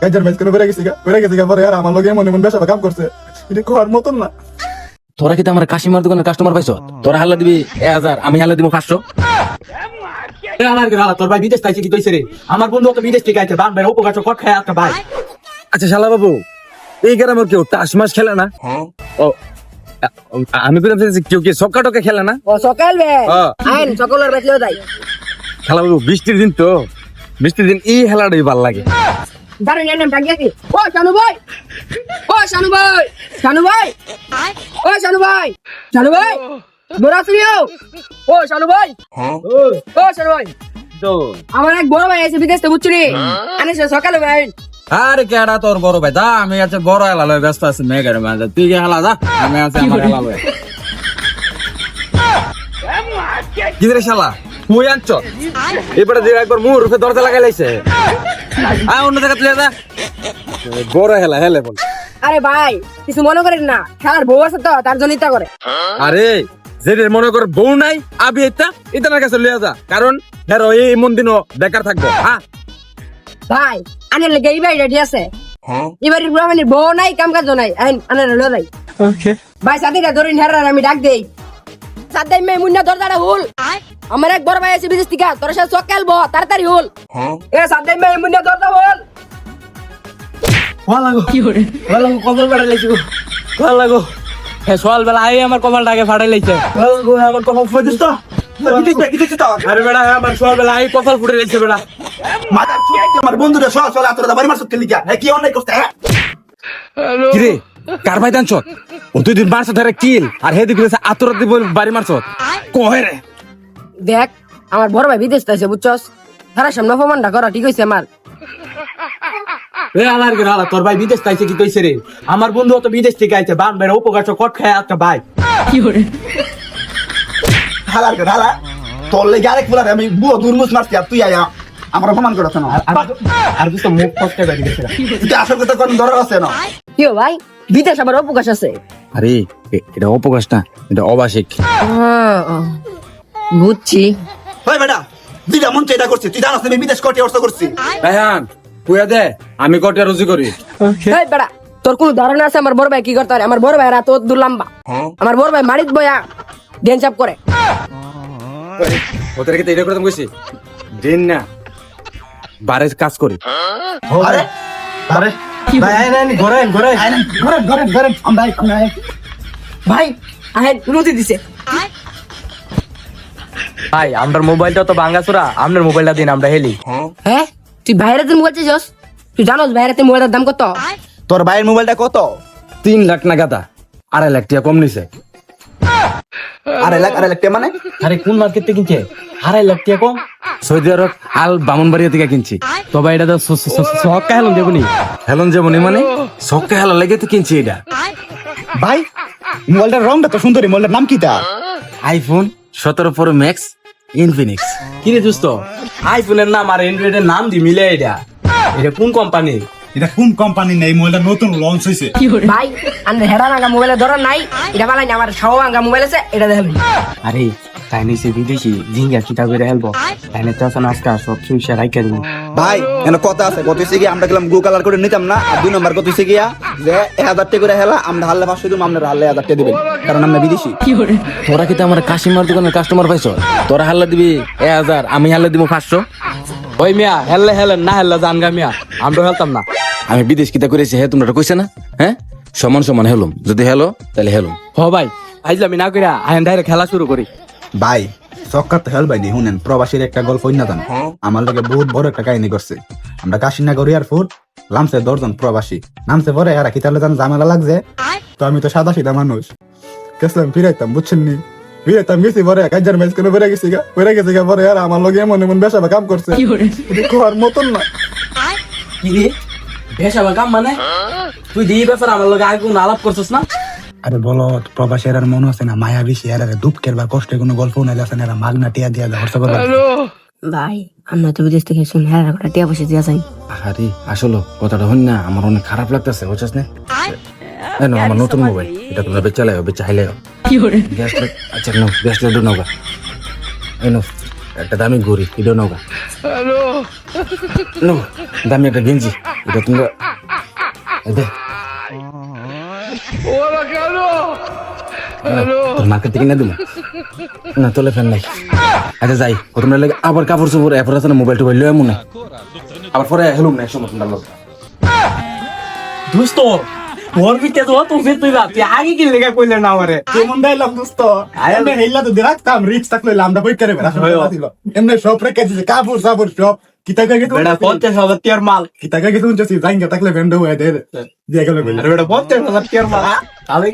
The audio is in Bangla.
কাজের ম্যাচ করে বেড়ে গেছি পরে আর আমার লগে এমন এমন বেশা কাম করছে, এটা কোয়ার মতন না। তোরা কি আমার কাশিমার দোকানের কাস্টমার পাইছো? তোরা হাল্লা দিবি 1000, আমি হাল্লা দিব 500। তোর ভাই বিদেশ তাইছে কি তৈছে রে? আমার বন্ধু তো বিদেশ থেকে আইছে, বান ভাই উপকার কট খায় একটা ভাই। আচ্ছা শালা বাবু, এই গ্রামের কেউ তাস মাস খেলে না? ও আমি বললাম যে কেউ কি সক্কা টকে খেলে না? ও সকাল বে আইন সকালের বেচলেও তাই শালা বাবু বৃষ্টির দিন তো, বৃষ্টির দিন এই খেলাটাই ভালো লাগে। দাঁড়ান এর নাম ডাকিয়ে কি? ও শানু ভাই, ও শানু ভাই, শানু ভাই, ও শানু ভাই, শানু ভাই গোরা শুনিও, ও শানু ভাই, ও শানু ভাই, তো আমার এক বড় ভাই আছে বিদেশ থেকে বুঝছি রে, আনে সে সকালে ভাই। আরে কেডা তোর বড় ভাই? দা আমি আছে বড় হেলা ব্যস্ত আছি মেঘের মাঝে, তুই কে হেলা দা, আমি আছে আমার হেলা ভাই। কি রে শালা তুই আনছ এবারে যে একবার মুখ রূপে দরজা লাগাই লাইছে, আয় অন্য জায়গা তুলে যা, বড় হেলা হেলে বল। আরে ভাই কিছু মনে করেন না, খেলার বউ আছে তো তার জন্য ইচ্ছা করে। আরে যেটা মনে কর বউ নাই আবি ইতার কাছে লিয়ে যা, কারণ হেরো এই মন দিনও বেকার থাকবো। হ্যাঁ ভাই আনের লেগে এই ভাই রেডি আছে, এবারে ব্রাহ্মণের বউ নাই কাম কাজ নাই, আইন আনের লো যাই। ওকে ভাই সাথীটা ধরেন হেরার আমি ডাক দেই, সাথে মে মুন্না দরজাটা হুল, আমার এক বড় ভাই আছে বিদেশ থেকে, তোর সাথে সকাল ব তাড়াতাড়ি হুল, এ সাথে মে মুন্না দরজা হুল। ভালো কপাল ফাটাই লাইছি গো, ভালো হ্যাঁ সকাল বেলা আই আমার কপালটাকে ফাটাই লাইছে। আমার কপাল ফুটিস তো আরে বেড়া, আমার সকাল বেলা আই কপাল ফুটে লাইছে বেড়া। আমার বন্ধুরা সল আতরা বাড়ি মারছ কেলি গা, কি অন্যায় করতে? কিরে কার ভাই দানছ? ও তুই দিন মারছ ধরে কিল আর হে দিকে আতর দিব বাড়ি মারছ কহে রে? দেখ আমার বড় ভাই বিদেশ থেকে বুঝছস, তারা সামনে অপমানটা করা ঠিক হইছে আমার। এ আলার গে আলা, তোর ভাই বিদেশ তাইছে কি তৈছে রে? আমার বন্ধু তো বিদেশ থেকে আইছে, বান ভাই উপকার কট খায় একটা ভাই। হালার করে হালা, তোর লেগে আরেক ফুলার আমি বুয়ো দুর্মুস মারছি আর তুই আয়া আমার অপমান করছ না। আর কিছু মুখ ফসকে বাড়ি গেছে। তুই আসল কথা কোন দরকার আছে না? কি ভাই বিদেশ আবার অবকাশ আছে? আরে এটা অপকাশ না, এটা অবাসিক। বুঝছি। ভাই বেটা দিদা মন চাইটা করছি, তুই জানাস আমি বিদেশ কোটি অর্থ করছি। রায়হান কুয়া দে, আমি কটিয়া রুজি করি। এই বেটা তোর কোন ধারণা আছে আমার বড় ভাই কি করতে পারে? আমার বড় ভাই রাত দূর লম্বা, আমার বড় ভাই মারিত বয়া ডেন চাপ করে। ওদের কি এটা করতাম কইছি দিন না বারে কাজ করি। আরে আরে ভাই আই নাই ঘরেন ঘরেন ঘরে আমরা ভাই আহেন রুটি দিছে। ভাই আমার মোবাইলটা তো ভাঙাচোরা, আপনার মোবাইলটা দিন আমরা হেলি। হ্যাঁ তুই বাইরে তুই মোবাইল চাইছস? তুই জানোস বাইরে তুই মোবাইলের দাম কত? তোর ভাইয়ের মোবাইলটা কত? 3 লাখ না গাদা, 2.5 লাখ টাকা কম নিছে। আড়াই লাখ টাকা মানে? আরে কোন মার্কেট থেকে কিনছে? 2.5 লাখ টাকা কম। সৌদি আরব আল বামনবাড়িয়া থেকে কিনছি। তবে এটা তো সক্কা হেলন দেবনি। হেলন যেমন মানে সবকে হেলা লেগে তো কিনছি এটা। ভাই মোবাইলটার রংটা তো সুন্দরী, মোবাইলটার নাম কি তা? IPhone 17 pro max Infinix. কি রে দোস্ত, আইফোনের নাম আর অ্যান্ড্রয়েডের নাম দি মিলে এটা কোন কোম্পানি? এটা কোন কোম্পানি নেই, মোবাইলটা নতুন লঞ্চ হয়েছে। ভাই আন্দের হেডা নাঙ্গা মোবাইলের ধরন নাই, এটা বালাই না, আমার সহ আঙ্গা মোবাইল আছে, এটা দেখবি। আরে তাই নিছে বিদেশি জিঙ্গা কিতা করে হেলবো, তাই না তো এখন আজকে সব সুইসা রাইখা দিবি। ভাই এনে কথা আছে, কত হইছে গিয়া আমরা গেলাম ব্লু কালার করে নিতাম না, আর 2 নম্বর কত হইছে গিয়া যে 1000 টাকা করে হেলা আমরা হারলে 500 দিম, আমরা হারলে 1000 টাকা দিবেন, কারণ আমরা বিদেশি। তোরা কি আমার কাশিমার দোকানের কাস্টমার পাইছো? তোরা হাল্লা দিবি 1000, আমি হাল্লা দিব 500। ওই মিয়া হেললে হেলেন, না হেললে জানগা মিয়া, আমরা হেলতাম না। আমি বিদেশ কিতা করেছি হ্যাঁ তোমরা কইছে না? হ্যাঁ সমান সমান হেলুম, যদি হেলো তাহলে হেলুম। হ ভাই আইজলামি না কইরা আইন ডাইরেক্ট খেলা শুরু করি। ভাই সক্কার তো হেল ভাই নি শুনেন, প্রবাসীর একটা গল্প না জান, আমার লগে বহুত বড় একটা কাহিনী করছে। আমরা কাশিনাগর এয়ারপোর্ট লামছে 10 জন প্রবাসী, নামছে পরে এরা কি তাহলে জান ঝামেলা লাগছে, তো আমি তো সাদা সিধা মানুষ গেছিলাম ফিরাইতাম, বুঝছেন নি? ফিরাইতাম গেছি পরে কাজের ম্যাচ করে বেড়ে গেছি গা পরে আর আমার লগে এমন এমন বেশা কাম করছে, এটা কোয়ার মতন না। কি রে বেশা বা কাম মানে? তুই দিই ব্যাপার আমার লগে আগে কোনো আলাপ করছিস না? আরে বলো প্রবাসীর আর মনে আছে না, মায়া বেশি এর দুঃখের বা কষ্টের কোনো গল্প নাইলে আছে না, এরা মাগনা টিয়া দিয়া দেয় হর্ষ করবে। ভাই আমরা তো বিদেশ থেকে শুন হ্যাঁ একটা টিয়া পয়সা দিয়া যাই। আরে আসলে কথাটা হন না, আমার অনেক খারাপ লাগতেছে বুঝছস না? না আমার নতুন মোবাইল, এটা তোমরা বেচা লাও, বেচা হাইলে গ্যাস লাইট। আচ্ছা নাও গ্যাস লাইট নাও গা, এই নাও একটা দামি ঘড়ি, এটা নাও গা, নাও দামি একটা গেঞ্জি, এটা তোমরা এই দে তোর মার্কেট থেকে না দিল না তোলে ফ্যান নাই আচ্ছা যাই তোমরা লাগে আবার কাপড় চোপড় এরপর আছে না মোবাইল টোবাইল লয়ে মনে আবার পরে হেলুম না একসময় তোমরা লোক দোস্ত ওর বিতে তো তো ফের তুই তুই আগে কি লেখা কইলে না আমারে কেমন ডাইলগ দোস্ত এমনি হেইলা তো রাখতাম রিক্স থাকলে আমরা বই করে বেড়া এমনি সব রেখে দিছে কাপড় সাপড় সব কিতা কাকে তো বেটা 50,000 টিয়ার মাল কিতা কাকে তো উনছি জাইঙ্গা থাকলে ভেন্ডো হয়ে দে দিয়ে গেল আরে বেটা 50,000 টিয়ার মাল তাহলে